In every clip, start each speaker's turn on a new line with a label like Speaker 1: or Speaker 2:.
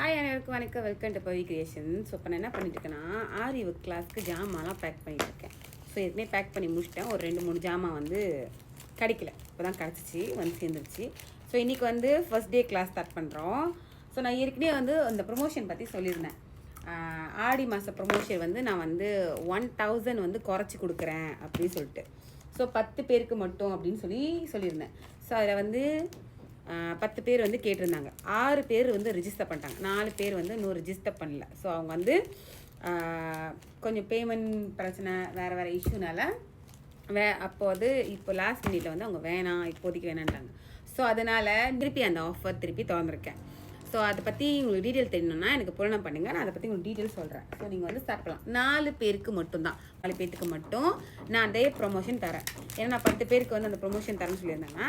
Speaker 1: Hi அனைவருக்கும் வணக்கம். Welcome to Pavi creation. So இப்போ நான் என்ன பண்ணிட்டுருக்கேன்னா ஆரி ஒர்க் கிளாஸ்க்கு ஜாமான்லாம் பேக் பண்ணிட்டுருக்கேன். ஸோ ஏற்கனவே பேக் பண்ணி முடிச்சிட்டேன். ஒரு 2-3 ஜாமான் வந்து கிடைக்கல, இப்போ தான் கிடச்சிச்சு, வந்து சேர்ந்துருச்சு. ஸோ இன்றைக்கி வந்து ஃபர்ஸ்ட் டே கிளாஸ் ஸ்டார்ட் பண்ணுறோம். ஸோ நான் ஏற்கனவே வந்து அந்த ப்ரொமோஷன் பற்றி சொல்லியிருந்தேன். ஆடி மாத ப்ரொமோஷன் வந்து நான் வந்து 1000 வந்து குறைச்சி கொடுக்குறேன் அப்படின்னு சொல்லிட்டு. ஸோ 10 பேருக்கு மட்டும் அப்படின்னு சொல்லியிருந்தேன். ஸோ அதில் வந்து 10 பேர் வந்து கேட்டிருந்தாங்க. 6 பேர் வந்து ரிஜிஸ்டர் பண்ணிட்டாங்க. 4 பேர் வந்து இன்னும் ரிஜிஸ்டர் பண்ணல. ஸோ அவங்க வந்து கொஞ்சம் பேமெண்ட் பிரச்சனை வேறு இஷ்யூனால அப்போ வந்து இப்போ லாஸ்ட் மினிட்ல வந்து அவங்க வேணாம், இப்போதைக்கு வேணான்ட்டாங்க. ஸோ அதனால் திருப்பி அந்த ஆஃபர் திருப்பி திறந்துருக்கேன். ஸோ அதை பற்றி உங்களுக்கு டீட்டெயில் தெரியணுன்னா எனக்கு புலனம் பண்ணுங்கள், நான் அதை பற்றி உங்களுக்கு டீட்டெயில் சொல்கிறேன். ஸோ நீங்கள் வந்து ஸ்டார்ட் பண்ணலாம். 4 பேருக்கு மட்டும்தான், 4 பேருக்கு மட்டும் நான் அதே ப்ரொமோஷன் தரேன். ஏன்னா நான் 10 பேருக்கு வந்து அந்த ப்ரொமோஷன் தரேன்னு சொல்லியிருந்தேன்னா,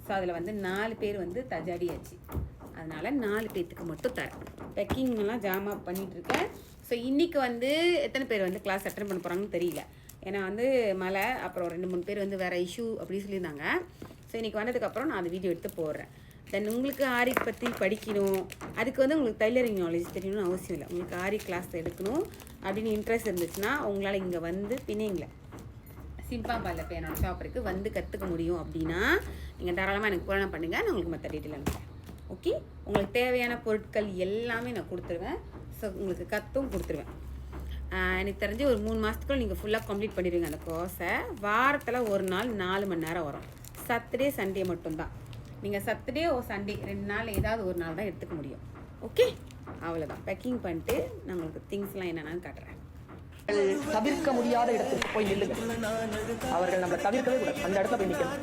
Speaker 1: ஸோ அதில் வந்து 4 பேர் வந்து தஜாடியாச்சு. அதனால் 4 பேர்த்துக்கு மட்டும் தரேன். பேக்கிங்லாம் ஜாமா பண்ணிகிட்ருக்கேன். ஸோ இன்றைக்கி வந்து எத்தனை பேர் வந்து கிளாஸ் அட்டென்ட் பண்ண போகிறாங்கன்னு தெரியல. ஏன்னா வந்து மழை, அப்புறம் 2-3 பேர் வந்து வேறு இஷ்யூ அப்படி சொல்லியிருந்தாங்க. ஸோ இன்றைக்கி வந்ததுக்கப்புறம் நான் அந்த வீடியோ எடுத்து போடுறேன். தென் உங்களுக்கு ஆரி பற்றி படிக்கணும், அதுக்கு வந்து உங்களுக்கு டைலரிங் நாலேஜ் தெரியணும்னு அவசியம் இல்லை. உங்களுக்கு ஆரி கிளாஸ் எடுக்கணும் அப்படின்னு இன்ட்ரெஸ்ட் இருந்துச்சுன்னா உங்களால் இங்கே வந்து பின்னிங்கள சிம்பாபாலில் இப்போ என்னோடய ஷாப் இருக்குது, வந்து கற்றுக்க முடியும். அப்படின்னா நீங்கள் தாராளமாக எனக்கு புலனம் பண்ணுங்கள், நான் உங்களுக்கு மற்ற டீட்டெயில் அனுப்புகிறேன். ஓகே, உங்களுக்கு தேவையான பொருட்கள் எல்லாமே நான் கொடுத்துருவேன். ஸோ உங்களுக்கு கற்றும் கொடுத்துருவேன். எனக்கு தெரிஞ்சு ஒரு 3 மாதத்துக்குள்ள நீங்கள் ஃபுல்லாக கம்ப்ளீட் பண்ணிடுவீங்க அந்த கோர்ஸை. வாரத்தில் ஒரு நாள் 4 மணி நேரம் வரும். சாட்டர்டே சண்டே மட்டும்தான். நீங்கள் சாட்டர்டே ஓ சண்டே 2 நாள் ஏதாவது ஒரு நாள் தான் எடுத்துக்க முடியும். ஓகே, அவ்வளோதான். பேக்கிங் பண்ணிட்டு நான் உங்களுக்கு திங்ஸ்லாம் என்னென்னு காட்டுறேன்.
Speaker 2: தவிர்க்க முடியாத இடத்துக்கு போய் நில்லுங்க. அவர்கள் நம்ம தவிர்க்கவே கூடாது, அந்த இடத்துல போய் நிக்கணும்.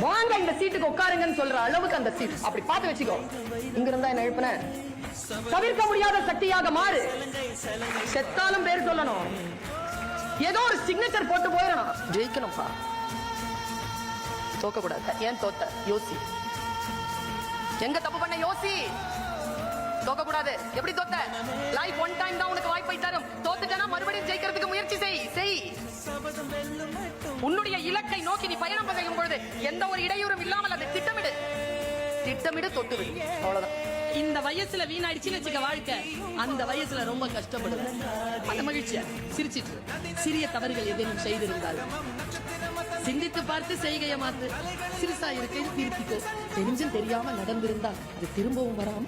Speaker 2: வாங்க இந்த சீட்டுக்கு உட்காருங்கன்னு சொல்ற அளவுக்கு அந்த சீட் அப்படி பார்த்து வச்சுக்கோ. இங்க இருந்தா என்ன எழுப்புன, தவிர்க்க முடியாத சக்தியாக மாறு. செத்தாலும் பேர் சொல்லணும், ஏதோ ஒரு சிக்னேச்சர் போட்டு போயிடணும். ஜெயிக்கணும்ப்பா, தோக்க கூடாது. ஏன் தோத்த யோசி, எங்க தப்பு பண்ண யோசி. தோக்க கூடாது. எப்படி தோத்த? லைஃப் ஒன் டைம் தான் உனக்கு வாய்ப்பை தரும். தோத்துட்டனா மறுபடியும் ஜெயிக்கிறதுக்கு முயற்சி செய். உன்னுடைய இலக்கை நோக்கி நீ பயணம் செய்யும் பொழுது எந்த ஒரு இடையூறும் இல்லாமல் அதை திட்டமிடு தொட்டு விடு. அவ்வளவுதான்.
Speaker 3: இந்த வயசுல வீணாயிடுச்சுன்னு வச்சுக்க வாழ்க்கை, அந்த வயசுல ரொம்ப கஷ்டப்படுது. அந்த மகிழ்ச்சியா சிரிச்சிட்டு சிறிய தவறுகள் ஏதேனும் செய்திருந்தால் சிந்தித்து பார்த்து செய்கையை மாற்று. சிறுசா இருக்கை திருப்பிக்கோ. தெரிஞ்சும் தெரியாம நடந்திருந்தால் அது திரும்பவும் வராம